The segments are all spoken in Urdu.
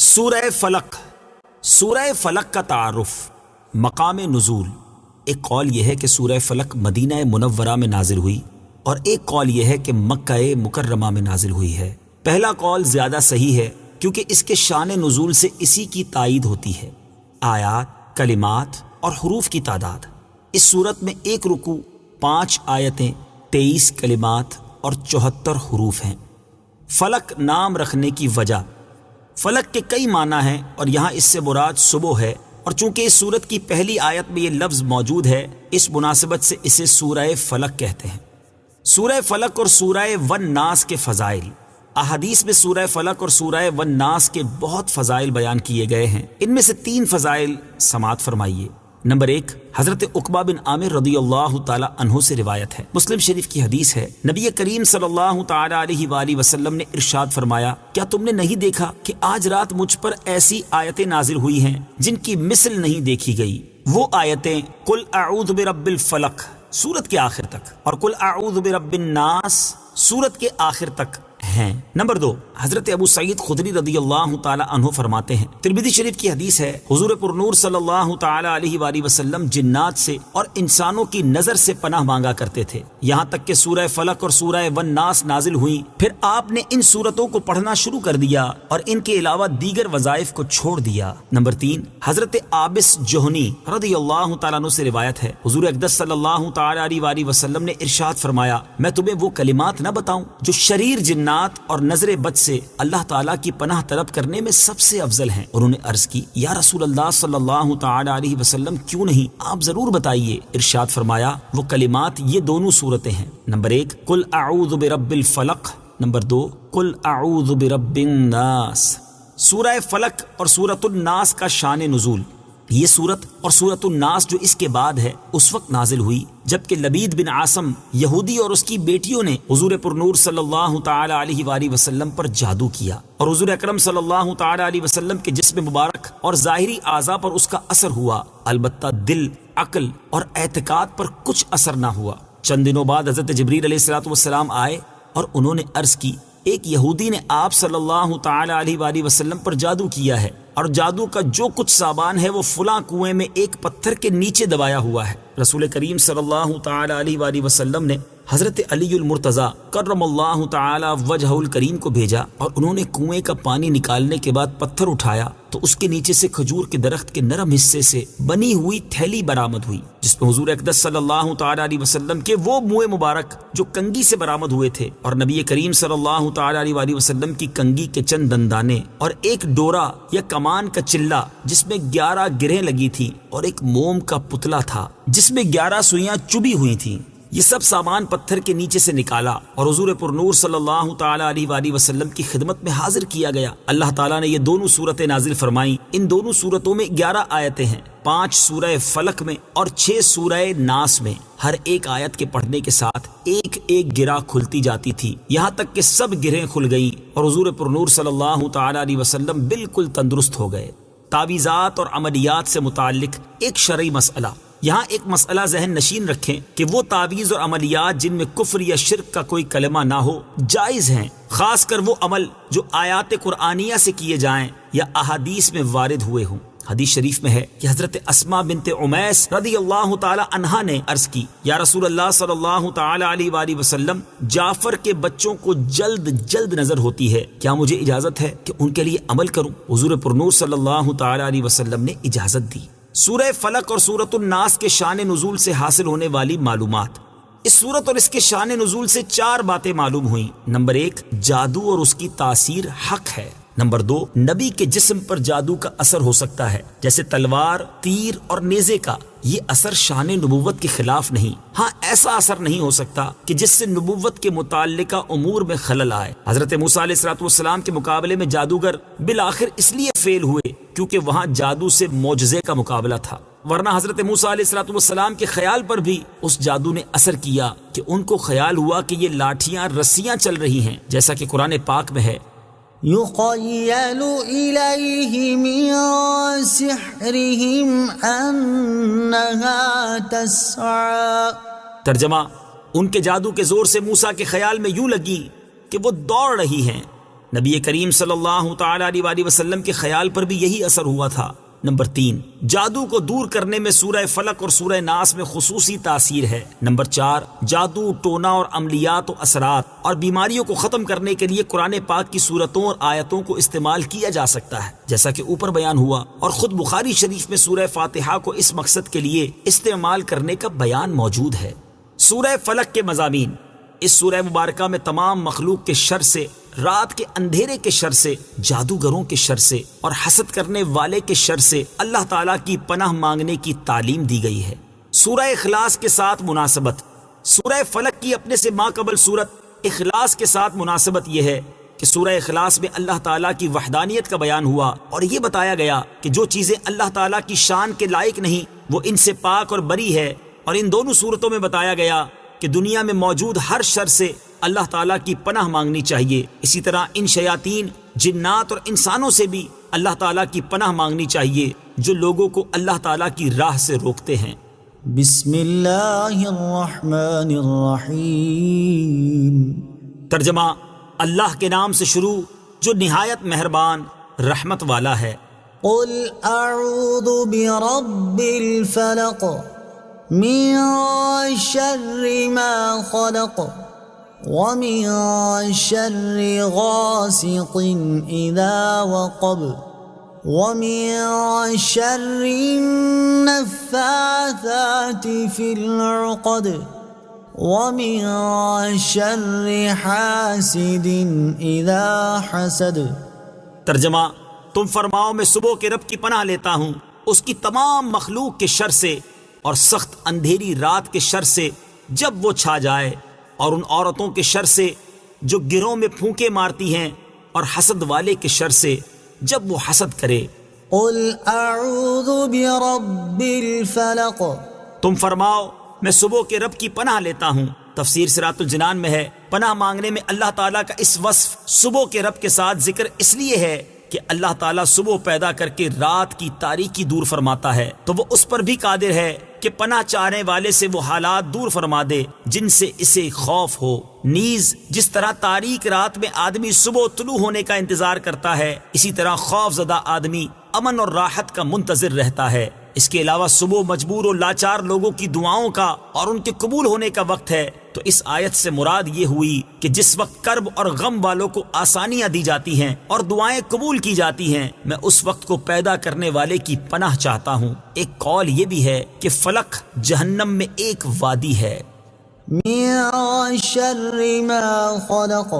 سورہ فلق. سورہ فلق کا تعارف. مقام نزول. ایک قول یہ ہے کہ سورہ فلق مدینہ منورہ میں نازل ہوئی اور ایک قول یہ ہے کہ مکہ مکرمہ میں نازل ہوئی ہے. پہلا قول زیادہ صحیح ہے کیونکہ اس کے شان نزول سے اسی کی تائید ہوتی ہے. آیات، کلمات اور حروف کی تعداد. اس صورت میں ایک رکوع، 5 آیتیں، 23 کلمات اور 74 حروف ہیں. فلق نام رکھنے کی وجہ. فلق کے کئی معنی ہیں اور یہاں اس سے مراد صبح ہے، اور چونکہ اس سورت کی پہلی آیت میں یہ لفظ موجود ہے اس مناسبت سے اسے سورہ فلق کہتے ہیں. سورہ فلق اور سورہ والناس کے فضائل. احادیث میں سورہ فلق اور سورہ والناس کے بہت فضائل بیان کیے گئے ہیں. ان میں سے 3 فضائل سماعت فرمائیے. نمبر 1، حضرت عقبہ بن عامر رضی اللہ تعالی عنہ سے روایت ہے. مسلم شریف کی حدیث ہے، نبی کریم صلی اللہ تعالی علیہ وآلہ وسلم نے ارشاد فرمایا، کیا تم نے نہیں دیکھا کہ آج رات مجھ پر ایسی آیتیں نازل ہوئی ہیں جن کی مثل نہیں دیکھی گئی؟ وہ آیتیں قل اعوذ برب الفلق سورت کے آخر تک اور قل اعوذ برب الناس سورت کے آخر تک ہیں. نمبر 2، حضرت ابو سعید خدری رضی اللہ تعالی عنہ فرماتے ہیں، ترمذی شریف کی حدیث ہے، حضور پر نور صلی اللہ تعالی علیہ وآلہ وسلم جنات سے اور انسانوں کی نظر سے پناہ مانگا کرتے تھے یہاں تک کہ سورہ فلق اور سورہ والناس نازل ہوئی. پھر آپ نے ان سورتوں کو پڑھنا شروع کر دیا اور ان کے علاوہ دیگر وظائف کو چھوڑ دیا. نمبر 3، حضرت عابس جوہنی رضی اللہ تعالیٰ عنہ سے روایت ہے، حضور اقدس صلی اللہ تعالی علیہ وآلہ وسلم نے ارشاد فرمایا، میں تمہیں وہ کلمات نہ بتاؤں جو شریر جنات اور نظر بد سے اللہ تعالیٰ کی پناہ طلب کرنے میں سب سے افضل ہیں؟ انہوں نے عرض کی، یا رسول اللہ صلی اللہ تعالی علیہ وسلم کیوں نہیں، آپ ضرور بتائیے. ارشاد فرمایا، وہ کلمات یہ دونوں صورتیں ہیں. نمبر 1، قل اعوذ برب الفلق. نمبر 2، قل اعوذ برب الناس. سورہ فلق اور سورۃ الناس کا شان نزول. یہ سورت اور سورۃ الناس جو اس کے بعد ہے اس وقت نازل ہوئی جبکہ لبید بن عاصم یہودی اور اس کی بیٹیوں نے حضور پر نور صلی اللہ تعالی علیہ وآلہ وسلم پر جادو کیا اور حضور اکرم صلی اللہ تعالی علیہ وسلم کے جسم مبارک اور ظاہری اعضاء پر اس کا اثر ہوا، البتہ دل، عقل اور اعتقاد پر کچھ اثر نہ ہوا. چند دنوں بعد حضرت جبریل علیہ السلام آئے اور انہوں نے عرض کی، ایک یہودی نے آپ صلی اللہ تعالی علیہ وآلہ وسلم پر جادو کیا ہے اور جادو کا جو کچھ سامان ہے وہ فلاں کنویں میں ایک پتھر کے نیچے دبایا ہوا ہے. رسول کریم صلی اللہ تعالی علیہ وآلہ وسلم نے حضرت علی المرتضیٰ کرم اللہ تعالی وجہہ الکریم کو بھیجا اور انہوں نے کنویں کا پانی نکالنے کے بعد پتھر اٹھایا تو اس کے نیچے سے کھجور کے درخت کے نرم حصے سے بنی ہوئی تھیلی برآمد ہوئی جس میں حضور اقدس صلی اللہ تعالی علیہ وسلم کے وہ منہ مبارک جو کنگھی سے برآمد ہوئے تھے اور نبی کریم صلی اللہ تعالی علیہ وآلہ وسلم کی کنگھی کے چند دندانے اور ایک ڈورا یا کمان کا چلہ جس میں 11 گرہیں لگی تھی اور ایک موم کا پتلا تھا جس میں 11 سوئیاں چبھی ہوئی تھیں. یہ سب سامان پتھر کے نیچے سے نکالا اور حضور پر نور صلی اللہ تعالی علیہ وآلہ وسلم کی خدمت میں حاضر کیا گیا. اللہ تعالیٰ نے یہ دونوں صورتیں نازل فرمائیں. ان دونوں صورتوں میں 11 آیتیں ہیں، 5 سورہ فلق میں اور 6 سورہ ناس میں. ہر ایک آیت کے پڑھنے کے ساتھ ایک ایک گرہ کھلتی جاتی تھی یہاں تک کہ سب گرہیں کھل گئیں اور حضور پر نور صلی اللہ تعالی علیہ وسلم بالکل تندرست ہو گئے. تعویذات اور عملیات سے متعلق ایک شرعی مسئلہ. یہاں ایک مسئلہ ذہن نشین رکھیں کہ وہ تعویذ اور عملیات جن میں کفر یا شرک کا کوئی کلمہ نہ ہو جائز ہیں، خاص کر وہ عمل جو آیات قرآنیہ سے کیے جائیں یا احادیث میں وارد ہوئے ہوں. حدیث شریف میں ہے کہ حضرت اسماء بنت عمیس رضی اللہ تعالی عنہا نے عرض کی، یا رسول اللہ صلی اللہ تعالی علیہ وآلہ وسلم، جعفر کے بچوں کو جلد جلد نظر ہوتی ہے، کیا مجھے اجازت ہے کہ ان کے لیے عمل کروں؟ حضور پر نور صلی اللہ تعالی علیہ وسلم نے اجازت دی. سورہ فلق اور سورۃ الناس کے شان نزول سے حاصل ہونے والی معلومات. اس سورت اور اس کے شان نزول سے 4 باتیں معلوم ہوئیں. نمبر 1، جادو اور اس کی تاثیر حق ہے. نمبر 2، نبی کے جسم پر جادو کا اثر ہو سکتا ہے جیسے تلوار، تیر اور نیزے کا. یہ اثر شان نبوت کے خلاف نہیں، ہاں ایسا اثر نہیں ہو سکتا کہ جس سے نبوت کے متعلقہ امور میں خلل آئے. حضرت موسیٰ علیہ السلام کے مقابلے میں جادوگر بالآخر اس لیے فیل ہوئے کیونکہ وہاں جادو سے معجزے کا مقابلہ تھا، ورنہ حضرت موسیٰ علیہ السلام کے خیال پر بھی اس جادو نے اثر کیا کہ ان کو خیال ہوا کہ یہ لاٹھیاں رسیاں چل رہی ہیں، جیسا کہ قرآن پاک میں ہے، يُخَيَّلُ إِلَيْهِ مِن سِحْرِهِمْ أَنَّهَا تَسْعَىٰ. ترجمہ، ان کے جادو کے زور سے موسیٰ کے خیال میں یوں لگی کہ وہ دوڑ رہی ہیں. نبی کریم صلی اللہ تعالی علیہ وآلہ وسلم کے خیال پر بھی یہی اثر ہوا تھا۔ نمبر 3، جادو کو دور کرنے میں سورہ فلق اور سورہ ناس میں خصوصی تاثیر ہے۔ نمبر 4، جادو، ٹونا اور عملیات و اثرات اور بیماریوں کو ختم کرنے کے لیے قرآن پاک کی صورتوں اور آیتوں کو استعمال کیا جا سکتا ہے، جیسا کہ اوپر بیان ہوا، اور خود بخاری شریف میں سورہ فاتحہ کو اس مقصد کے لیے استعمال کرنے کا بیان موجود ہے۔ سورہ فلق کے مضامین۔ اس سورہ مبارکہ میں تمام مخلوق کے شر سے، رات کے اندھیرے کے شر سے، جادوگروں کے شر سے اور حسد کرنے والے کے شر سے اللہ تعالیٰ کی پناہ مانگنے کی تعلیم دی گئی ہے۔ سورہ اخلاص کے ساتھ مناسبت۔ سورہ فلق کی اپنے سے ماقبل سورت اخلاص کے ساتھ مناسبت یہ ہے کہ سورہ اخلاص میں اللہ تعالیٰ کی وحدانیت کا بیان ہوا اور یہ بتایا گیا کہ جو چیزیں اللہ تعالیٰ کی شان کے لائق نہیں وہ ان سے پاک اور بری ہے، اور ان دونوں صورتوں میں بتایا گیا کہ دنیا میں موجود ہر شر سے اللہ تعالیٰ کی پناہ مانگنی چاہیے۔ اسی طرح ان شیاطین، جنات اور انسانوں سے بھی اللہ تعالیٰ کی پناہ مانگنی چاہیے جو لوگوں کو اللہ تعالیٰ کی راہ سے روکتے ہیں۔ بسم اللہ الرحمن الرحیم۔ ترجمہ: اللہ کے نام سے شروع جو نہایت مہربان رحمت والا ہے۔ قل اعوذ برب الفلق من شر ما خلق ومن شر غاسق اذا وقب ومن شر النفاثات في العقد ومن شر حاسد اذا حسد۔ ترجمہ: تم فرماؤ میں صبح کے رب کی پناہ لیتا ہوں اس کی تمام مخلوق کے شر سے اور سخت اندھیری رات کے شر سے جب وہ چھا جائے، اور ان عورتوں کے شر سے جو گروں میں پھونکے مارتی ہیں، اور حسد والے کے شر سے جب وہ حسد کرے۔ قل اعوذ برب الفلق۔ تم فرماؤ میں صبح کے رب کی پناہ لیتا ہوں۔ تفسیر صراط الجنان میں ہے، پناہ مانگنے میں اللہ تعالیٰ کا اس وصف صبح کے رب کے ساتھ ذکر اس لیے ہے کہ اللہ تعالیٰ صبح پیدا کر کے رات کی تاریکی دور فرماتا ہے، تو وہ اس پر بھی قادر ہے کہ پناہ چاہنے والے سے وہ حالات دور فرما دے جن سے اسے خوف ہو۔ نیز جس طرح تاریک رات میں آدمی صبح طلوع ہونے کا انتظار کرتا ہے، اسی طرح خوف زدہ آدمی امن اور راحت کا منتظر رہتا ہے۔ اس کے علاوہ صبح مجبور و لاچار لوگوں کی دعاؤں کا اور ان کے قبول ہونے کا وقت ہے، تو اس آیت سے مراد یہ ہوئی کہ جس وقت کرب اور غم والوں کو آسانیاں دی جاتی ہیں اور دعائیں قبول کی جاتی ہیں، میں اس وقت کو پیدا کرنے والے کی پناہ چاہتا ہوں۔ ایک قول یہ بھی ہے کہ فلق جہنم میں ایک وادی ہے۔ من شر ما خلق۔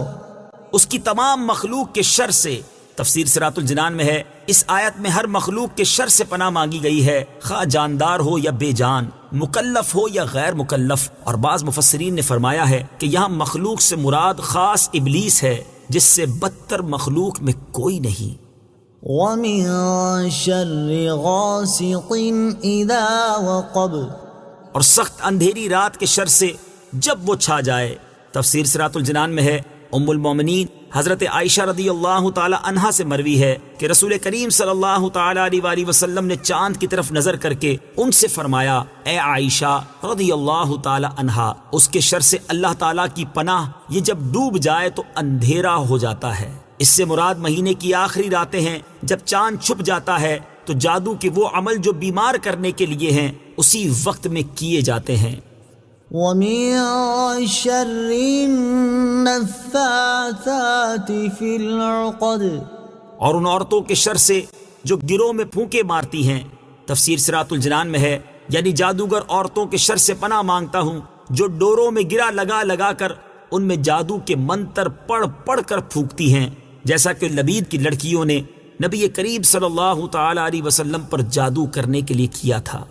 اس کی تمام مخلوق کے شر سے۔ تفسیر صراط الجنان میں ہے، اس آیت میں ہر مخلوق کے شر سے پناہ مانگی گئی ہے، خواہ جاندار ہو یا بے جان، مکلف ہو یا غیر مکلف، اور بعض مفسرین نے فرمایا ہے کہ یہاں مخلوق سے مراد خاص ابلیس ہے جس سے بدتر مخلوق میں کوئی نہیں۔ ومن شر غاسق اذا وقب۔ اور سخت اندھیری رات کے شر سے جب وہ چھا جائے۔ تفسیر صراط الجنان میں ہے، ام المومنین حضرت عائشہ رضی اللہ تعالی عنہا سے مروی ہے کہ رسول کریم صلی اللہ تعالی علیہ وآلہ وسلم نے چاند کی طرف نظر کر کے ان سے فرمایا، اے عائشہ رضی اللہ تعالی عنہا، اس کے شر سے اللہ تعالیٰ کی پناہ، یہ جب ڈوب جائے تو اندھیرا ہو جاتا ہے۔ اس سے مراد مہینے کی آخری راتیں ہیں جب چاند چھپ جاتا ہے، تو جادو کے وہ عمل جو بیمار کرنے کے لیے ہیں اسی وقت میں کیے جاتے ہیں۔ ومن شر النفاثات في العقد۔ اور ان عورتوں کے شر سے جو گروہ میں پھونکے مارتی ہیں۔ تفسیر صراط الجنان میں ہے، یعنی جادوگر عورتوں کے شر سے پناہ مانگتا ہوں جو ڈوروں میں گرا لگا لگا کر ان میں جادو کے منتر پڑھ پڑھ کر پھونکتی ہیں، جیسا کہ لبید کی لڑکیوں نے نبی کریم صلی اللہ تعالی علیہ وسلم پر جادو کرنے کے لیے کیا تھا۔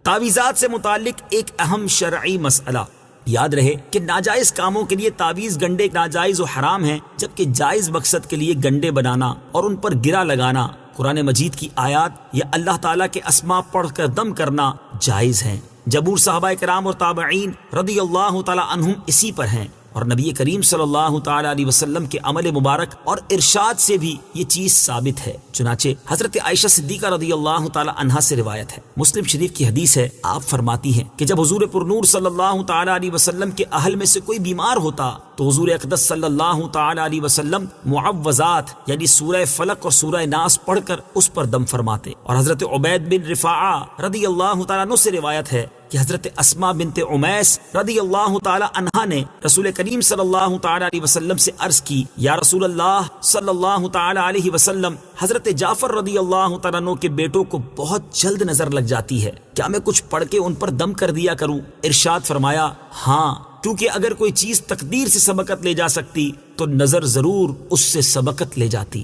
تعویذات سے متعلق ایک اہم شرعی مسئلہ۔ یاد رہے کہ ناجائز کاموں کے لیے تعویذ گنڈے ناجائز و حرام ہیں، جبکہ جائز مقصد کے لیے گنڈے بنانا اور ان پر گرا لگانا، قرآن مجید کی آیات یا اللہ تعالیٰ کے اسماء پڑھ کر دم کرنا جائز ہیں۔ جمہور صحابہ کرام اور تابعین رضی اللہ تعالی عنہم اسی پر ہیں۔ اور نبی کریم صلی اللہ تعالی علیہ وسلم کے عمل مبارک اور ارشاد سے بھی یہ چیز ثابت ہے۔ چنانچہ حضرت عائشہ صدیقہ رضی اللہ تعالی عنہا سے روایت ہے، مسلم شریف کی حدیث ہے، آپ فرماتی ہیں کہ جب حضور پرنور صلی اللہ تعالی علیہ وسلم کے اہل میں سے کوئی بیمار ہوتا تو حضور اقدس صلی اللہ تعالی علیہ وسلم معوذات یعنی سورہ فلق اور سورہ ناس پڑھ کر اس پر دم فرماتے۔ اور حضرت عبید بن رفاعہ رضی اللہ تعالیٰ عنہ سے روایت ہے کہ حضرت اسماء بنت عمیس رضی اللہ تعالی عنہا نے رسول کریم صلی اللہ تعالی علیہ وسلم سے عرض کی، یا رسول اللہ صلی اللہ تعالی علیہ وسلم، حضرت جعفر رضی اللہ تعالیٰ عنہ کے بیٹوں کو بہت جلد نظر لگ جاتی ہے، کیا میں کچھ پڑھ کے ان پر دم کر دیا کروں؟ ارشاد فرمایا، ہاں، کیونکہ اگر کوئی چیز تقدیر سے سبقت لے جا سکتی تو نظر ضرور اس سے سبقت لے جاتی۔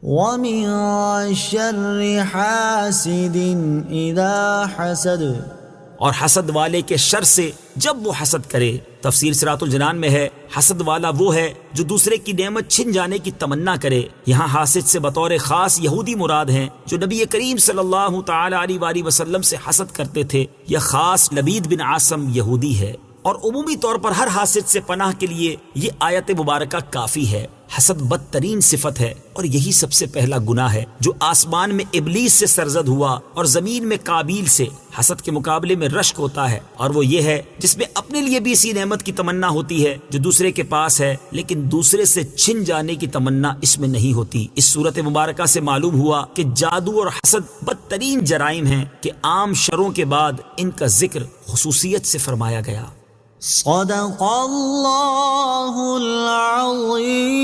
وَمِن شَرِّ حَاسِدٍ إِذَا حَسَدَ، اور حسد والے کے شر سے جب وہ حسد کرے۔ تفسیر صراط الجنان میں ہے، حسد والا وہ ہے جو دوسرے کی نعمت چھن جانے کی تمنا کرے۔ یہاں حاسد سے بطور خاص یہودی مراد ہیں جو نبی کریم صلی اللہ تعالی علیہ وآلہ وسلم سے حسد کرتے تھے۔ یہ خاص لبید بن عاصم یہودی ہے، اور عمومی طور پر ہر حاسد سے پناہ کے لیے یہ آیت مبارکہ کافی ہے۔ حسد بدترین صفت ہے، اور یہی سب سے پہلا گناہ ہے جو آسمان میں ابلیس سے سرزد ہوا اور زمین میں قابیل سے۔ حسد کے مقابلے میں رشک ہوتا ہے، اور وہ یہ ہے جس میں اپنے لیے بھی اسی نعمت کی تمنا ہوتی ہے جو دوسرے کے پاس ہے، لیکن دوسرے سے چھن جانے کی تمنا اس میں نہیں ہوتی۔ اس صورت مبارکہ سے معلوم ہوا کہ جادو اور حسد بدترین جرائم ہیں کہ عام شروں کے بعد ان کا ذکر خصوصیت سے فرمایا گیا۔ صدق اللہ العظیم۔